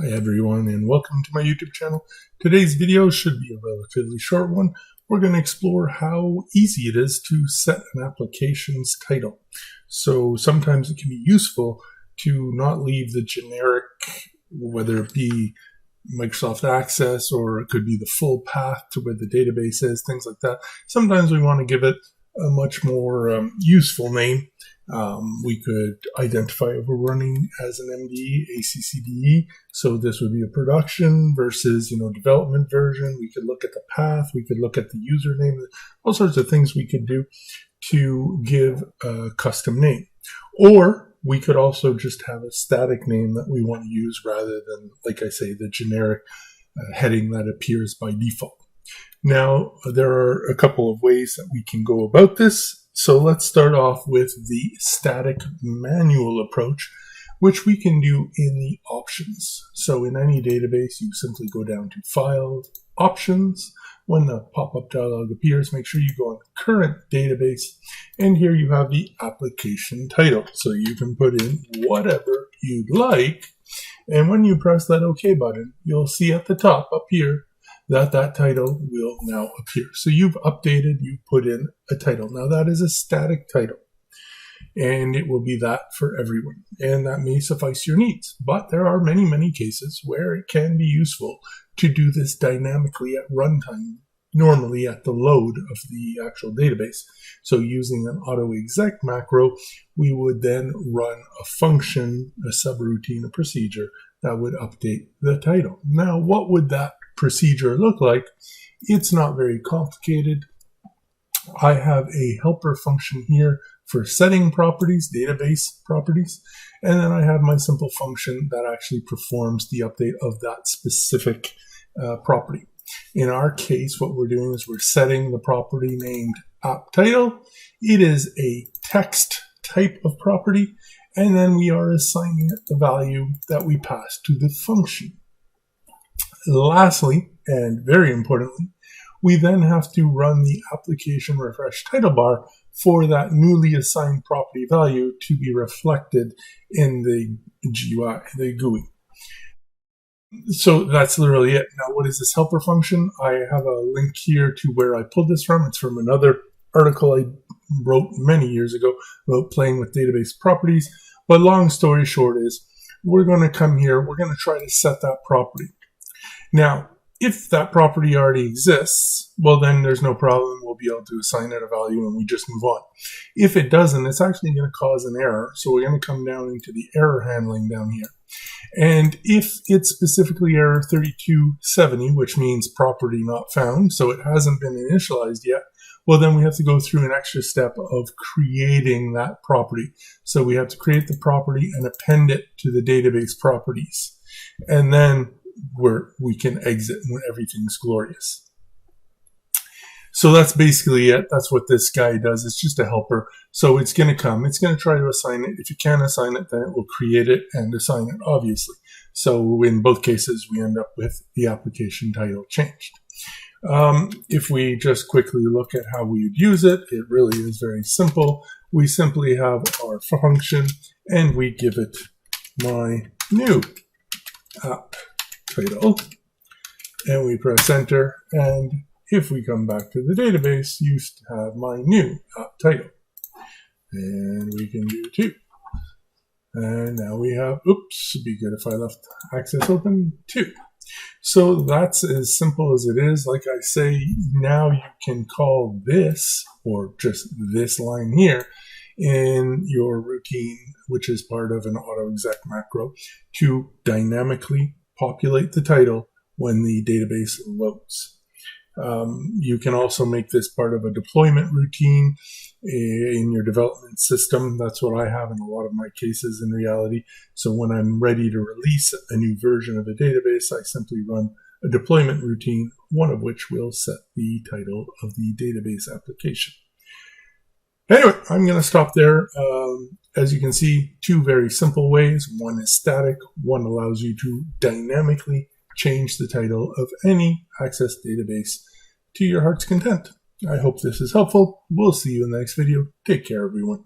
Hi everyone, and welcome to my YouTube channel. Today's video should be a relatively short one. We're going to explore how easy it is to set an application's title. So sometimes it can be useful to not leave the generic, whether it be Microsoft Access or it could be the full path to where the database is, things like that. Sometimes we want to give it a much more useful name. We could identify if we're running as an MDE, ACCDE. So this would be a production versus, development version. We could look at the path. We could look at the username. All sorts of things we could do to give a custom name. Or we could also just have a static name that we want to use rather than, like I say, the generic heading that appears by default. Now, there are a couple of ways that we can go about this. So let's start off with the static manual approach, which we can do in the options. So in any database, you simply go down to File, Options. When the pop-up dialog appears, make sure you go on Current Database, and here you have the application title. So you can put in whatever you'd like, and when you press that OK button, you'll see at the top up here that title will now appear. So you've put in a title. Now that is a static title, and it will be that for everyone, and that may suffice your needs. But there are many, many cases where it can be useful to do this dynamically at runtime, normally at the load of the actual database. So using an autoexec macro, we would then run a function, a subroutine, a procedure that would update the title. Now, what would that procedure look like? It's not very complicated. I have a helper function here for setting properties, database properties, and then I have my simple function that actually performs the update of that specific property. In our case, what we're doing is we're setting the property named app title. It is a text type of property, and then we are assigning it the value that we pass to the function. Lastly, and very importantly, we then have to run the application refresh title bar for that newly assigned property value to be reflected in the GUI, the GUI. So that's literally it. Now, what is this helper function? I have a link here to where I pulled this from. It's from another article I wrote many years ago about playing with database properties. But long story short is, we're going to come here, we're going to try to set that property. Now, if that property already exists, well, then there's no problem. We'll be able to assign it a value and we just move on. If it doesn't, it's actually going to cause an error. So we're going to come down into the error handling down here. And if it's specifically error 3270, which means property not found, so it hasn't been initialized yet, well, then we have to go through an extra step of creating that property. So we have to create the property and append it to the database properties. And then we can exit when everything's glorious. So that's basically it. That's what this guy does. It's just a helper. So it's going to come. It's going to try to assign it. If you can't assign it, then it will create it and assign it, obviously. So in both cases, we end up with the application title changed. If we just quickly look at how we would use it, it really is very simple. We simply have our function, and we give it my new app title, and we press enter, and if we come back to the database, you have my new app title, and we can do 2, and now we have, oops, it'd be good if I left access open, 2. So that's as simple as it is. Like I say, now you can call this, or just this line here, in your routine, which is part of an autoexec macro, to dynamically populate the title when the database loads. You can also make this part of a deployment routine in your development system. That's what I have in a lot of my cases in reality. So when I'm ready to release a new version of a database, I simply run a deployment routine, one of which will set the title of the database application. Anyway, I'm going to stop there. As you can see, 2 very simple ways. One is static. One allows you to dynamically change the title of any Access database to your heart's content. I hope this is helpful. We'll see you in the next video. Take care, everyone.